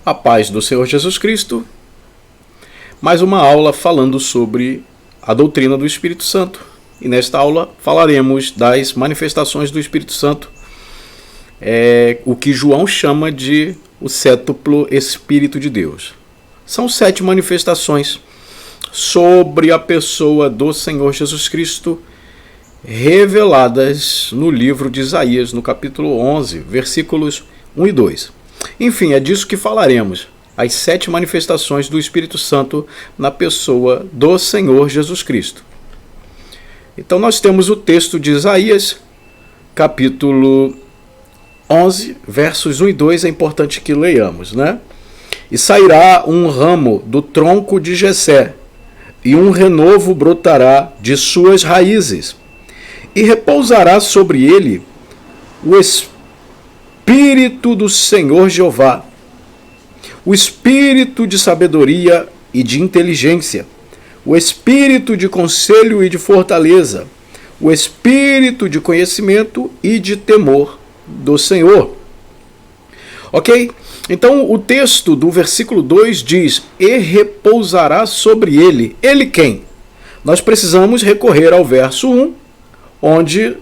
A paz do Senhor Jesus Cristo. Mais uma aula falando sobre a doutrina do Espírito Santo. E nesta aula falaremos das manifestações do Espírito Santo, o que João chama de o sétuplo Espírito de Deus. São 7 manifestações sobre a pessoa do Senhor Jesus Cristo, reveladas no livro de Isaías, no capítulo 11, versículos 1 e 2. Enfim, é disso que falaremos, as 7 manifestações do Espírito Santo na pessoa do Senhor Jesus Cristo. Então nós temos o texto de Isaías, capítulo 11, versos 1 e 2, é importante que leiamos, né? E sairá um ramo do tronco de Jessé, e um renovo brotará de suas raízes, e repousará sobre ele o Espírito do Senhor Jeová, o Espírito de sabedoria e de inteligência, o Espírito de conselho e de fortaleza, o Espírito de conhecimento e de temor do Senhor. Ok? Então o texto do versículo 2 diz, e repousará sobre ele. Ele quem? Nós precisamos recorrer ao verso 1, onde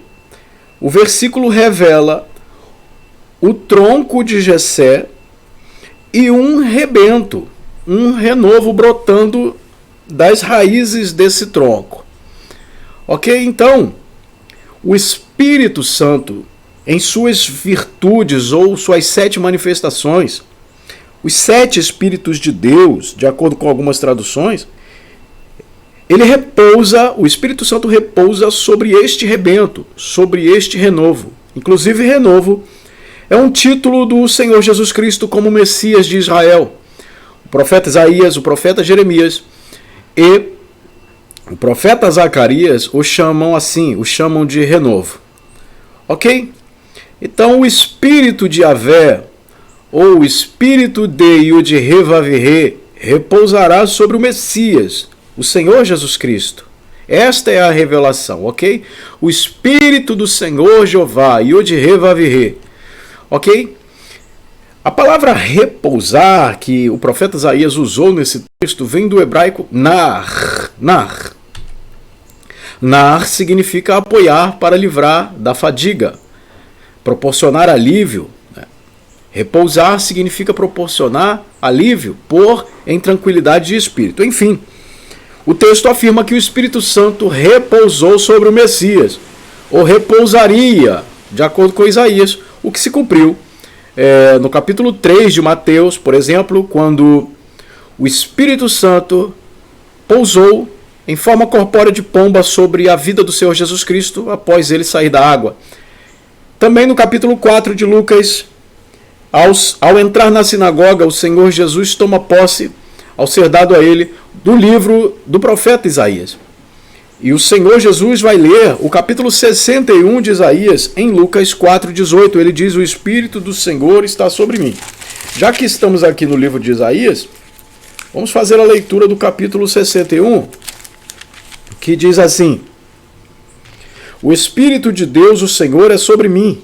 o versículo revela o tronco de Jessé e um rebento, um renovo brotando das raízes desse tronco. Ok? Então, o Espírito Santo, em suas virtudes ou suas 7 manifestações, os 7 Espíritos de Deus, de acordo com algumas traduções, o Espírito Santo repousa sobre este rebento, sobre este renovo. Inclusive, renovo é um título do Senhor Jesus Cristo como Messias de Israel. O profeta Isaías, o profeta Jeremias e o profeta Zacarias o chamam assim, o chamam de renovo. Ok? Então o Espírito de Yahvé, ou o Espírito de Yud-Heh-Vav-Heh, repousará sobre o Messias, o Senhor Jesus Cristo. Esta é a revelação, ok? O Espírito do Senhor Jeová, Yud-Heh-Vav-Heh. Ok? A palavra repousar, que o profeta Isaías usou nesse texto, vem do hebraico nar. Nar. Nar significa apoiar para livrar da fadiga, proporcionar alívio. Repousar significa proporcionar alívio, pôr em tranquilidade de espírito. Enfim, o texto afirma que o Espírito Santo repousou sobre o Messias, ou repousaria, de acordo com Isaías, o que se cumpriu no capítulo 3 de Mateus, por exemplo, quando o Espírito Santo pousou em forma corpórea de pomba sobre a vida do Senhor Jesus Cristo após ele sair da água. Também no capítulo 4 de Lucas, ao entrar na sinagoga, o Senhor Jesus toma posse, ao ser dado a ele, do livro do profeta Isaías. E o Senhor Jesus vai ler o capítulo 61 de Isaías em Lucas 4,18. Ele diz, o Espírito do Senhor está sobre mim. Já que estamos aqui no livro de Isaías, vamos fazer a leitura do capítulo 61, que diz assim, o Espírito de Deus, o Senhor, é sobre mim,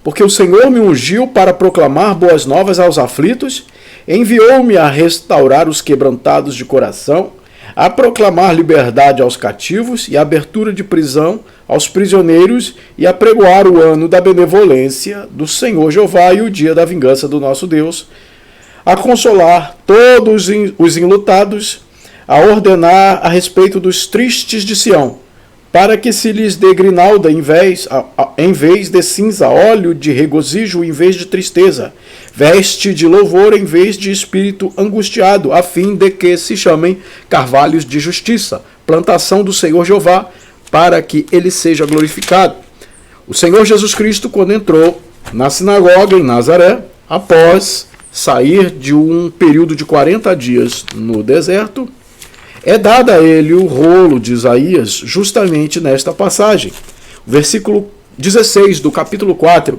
porque o Senhor me ungiu para proclamar boas novas aos aflitos, enviou-me a restaurar os quebrantados de coração, a proclamar liberdade aos cativos e abertura de prisão aos prisioneiros e a pregoar o ano da benevolência do Senhor Jeová e o dia da vingança do nosso Deus, a consolar todos os enlutados, a ordenar a respeito dos tristes de Sião, para que se lhes dê grinalda em vez de cinza, óleo de regozijo em vez de tristeza, veste de louvor em vez de espírito angustiado, a fim de que se chamem carvalhos de justiça, plantação do Senhor Jeová, para que ele seja glorificado. O Senhor Jesus Cristo, quando entrou na sinagoga em Nazaré, após sair de um período de 40 dias no deserto, é dado a ele o rolo de Isaías justamente nesta passagem. O versículo 16 do capítulo 4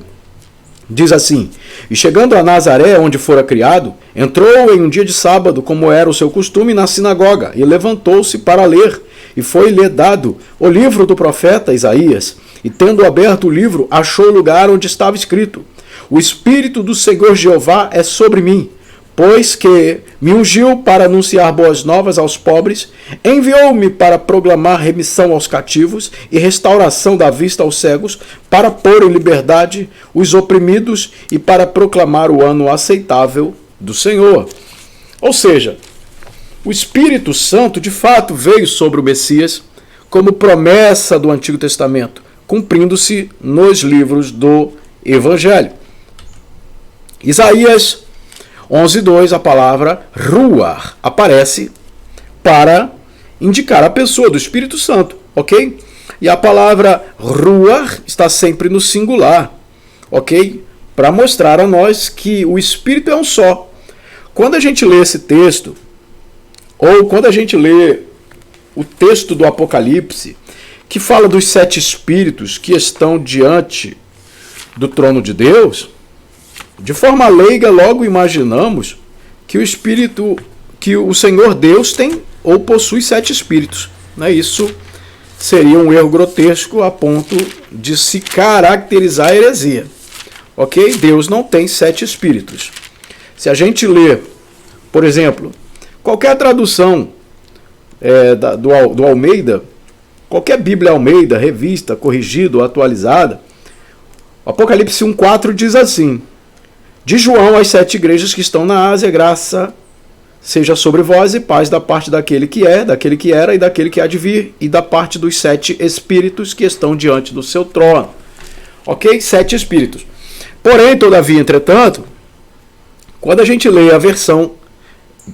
diz assim, e chegando a Nazaré, onde fora criado, entrou em um dia de sábado, como era o seu costume, na sinagoga, e levantou-se para ler, e foi-lhe dado o livro do profeta Isaías, e tendo aberto o livro, achou o lugar onde estava escrito, o Espírito do Senhor Jeová é sobre mim, pois que me ungiu para anunciar boas novas aos pobres, enviou-me para proclamar remissão aos cativos e restauração da vista aos cegos, para pôr em liberdade os oprimidos e para proclamar o ano aceitável do Senhor. Ou seja, o Espírito Santo de fato veio sobre o Messias como promessa do Antigo Testamento, cumprindo-se nos livros do Evangelho. Isaías 11:2, a palavra Ruach aparece para indicar a pessoa do Espírito Santo, ok? E a palavra Ruach está sempre no singular, ok? Para mostrar a nós que o Espírito é um só. Quando a gente lê esse texto, ou quando a gente lê o texto do Apocalipse, que fala dos 7 Espíritos que estão diante do trono de Deus, de forma leiga, logo imaginamos que o Espírito, que o Senhor Deus tem ou possui 7 Espíritos. Né? Isso seria um erro grotesco a ponto de se caracterizar a heresia. Ok? Deus não tem 7 Espíritos. Se a gente lê, por exemplo, qualquer tradução do Almeida, qualquer Bíblia Almeida, revista, corrigida ou atualizada, o Apocalipse 1:4 diz assim: de João às 7 igrejas que estão na Ásia, graça seja sobre vós e paz da parte daquele que é, daquele que era e daquele que há de vir, e da parte dos 7 Espíritos que estão diante do seu trono. Ok? 7 Espíritos. Porém, todavia, entretanto, quando a gente lê a versão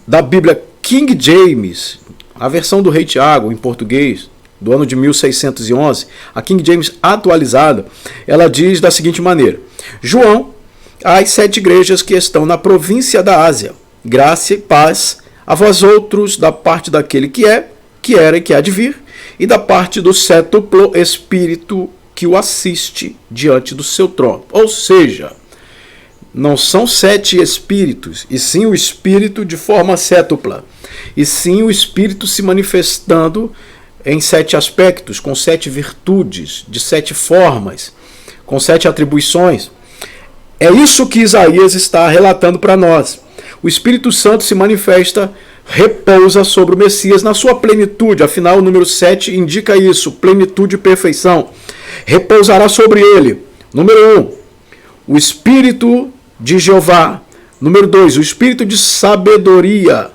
da Bíblia King James, a versão do Rei Tiago em português, do ano de 1611, a King James atualizada, ela diz da seguinte maneira: João às 7 igrejas que estão na província da Ásia, graça e paz a vós outros da parte daquele que é, que era e que há de vir, e da parte do sétuplo Espírito que o assiste diante do seu trono. Ou seja, não são 7 Espíritos, e sim o Espírito de forma sétupla, e sim o Espírito se manifestando em 7 aspectos, com 7 virtudes, de 7 formas, com 7 atribuições. É isso que Isaías está relatando para nós. O Espírito Santo se manifesta, repousa sobre o Messias na sua plenitude. Afinal, o número 7 indica isso, plenitude e perfeição. Repousará sobre ele. Número 1, o Espírito de Jeová. Número 2, o Espírito de sabedoria.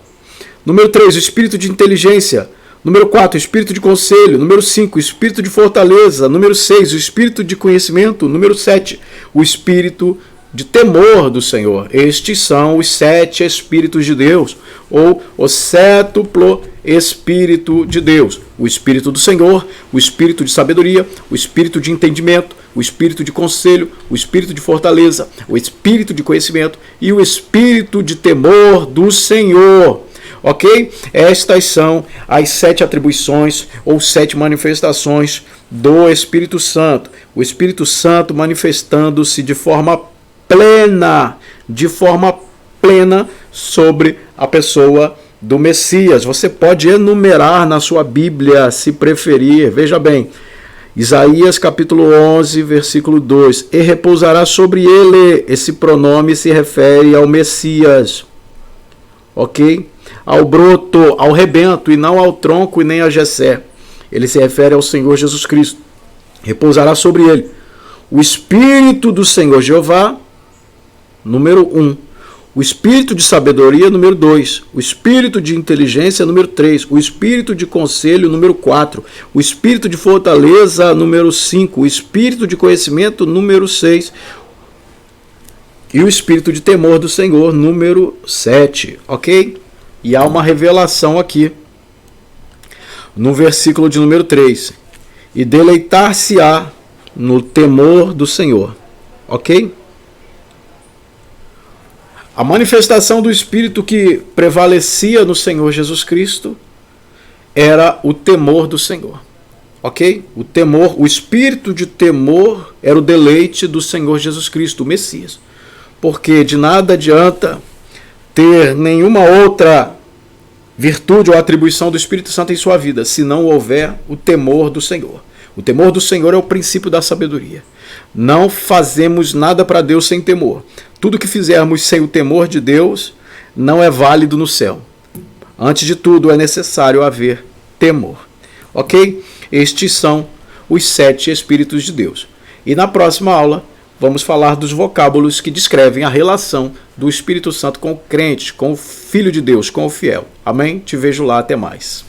Número 3, o Espírito de inteligência. Número 4, o Espírito de conselho. Número 5, o Espírito de fortaleza. Número 6, o Espírito de conhecimento. Número 7, o Espírito de temor do Senhor. Estes são os 7 Espíritos de Deus, ou o sétuplo Espírito de Deus. O Espírito do Senhor, o Espírito de sabedoria, o Espírito de entendimento, o Espírito de conselho, o Espírito de fortaleza, o Espírito de conhecimento e o Espírito de temor do Senhor. Ok? Estas são as 7 atribuições ou 7 manifestações do Espírito Santo. O Espírito Santo manifestando-se de forma plena sobre a pessoa do Messias. Você pode enumerar na sua Bíblia, se preferir. Veja bem, Isaías capítulo 11, versículo 2. E repousará sobre ele. Esse pronome se refere ao Messias. Ok? Ao broto, ao rebento, e não ao tronco e nem a Jessé. Ele se refere ao Senhor Jesus Cristo. Repousará sobre ele o Espírito do Senhor Jeová, número 1. O Espírito de sabedoria, número 2. O Espírito de inteligência, número 3. O Espírito de conselho, número 4. O Espírito de fortaleza, número 5. O Espírito de conhecimento, número 6. E o Espírito de temor do Senhor, número 7. Ok? E há uma revelação aqui, no versículo de número 3. E deleitar-se-á no temor do Senhor. Ok? A manifestação do Espírito que prevalecia no Senhor Jesus Cristo era o temor do Senhor. Ok? O temor, o Espírito de temor era o deleite do Senhor Jesus Cristo, o Messias. Porque de nada adianta ter nenhuma outra virtude ou atribuição do Espírito Santo em sua vida, se não houver o temor do Senhor. O temor do Senhor é o princípio da sabedoria. Não fazemos nada para Deus sem temor. Tudo que fizermos sem o temor de Deus não é válido no céu. Antes de tudo, é necessário haver temor. Ok? Estes são os 7 Espíritos de Deus. E na próxima aula, vamos falar dos vocábulos que descrevem a relação do Espírito Santo com o crente, com o Filho de Deus, com o fiel. Amém? Te vejo lá, até mais.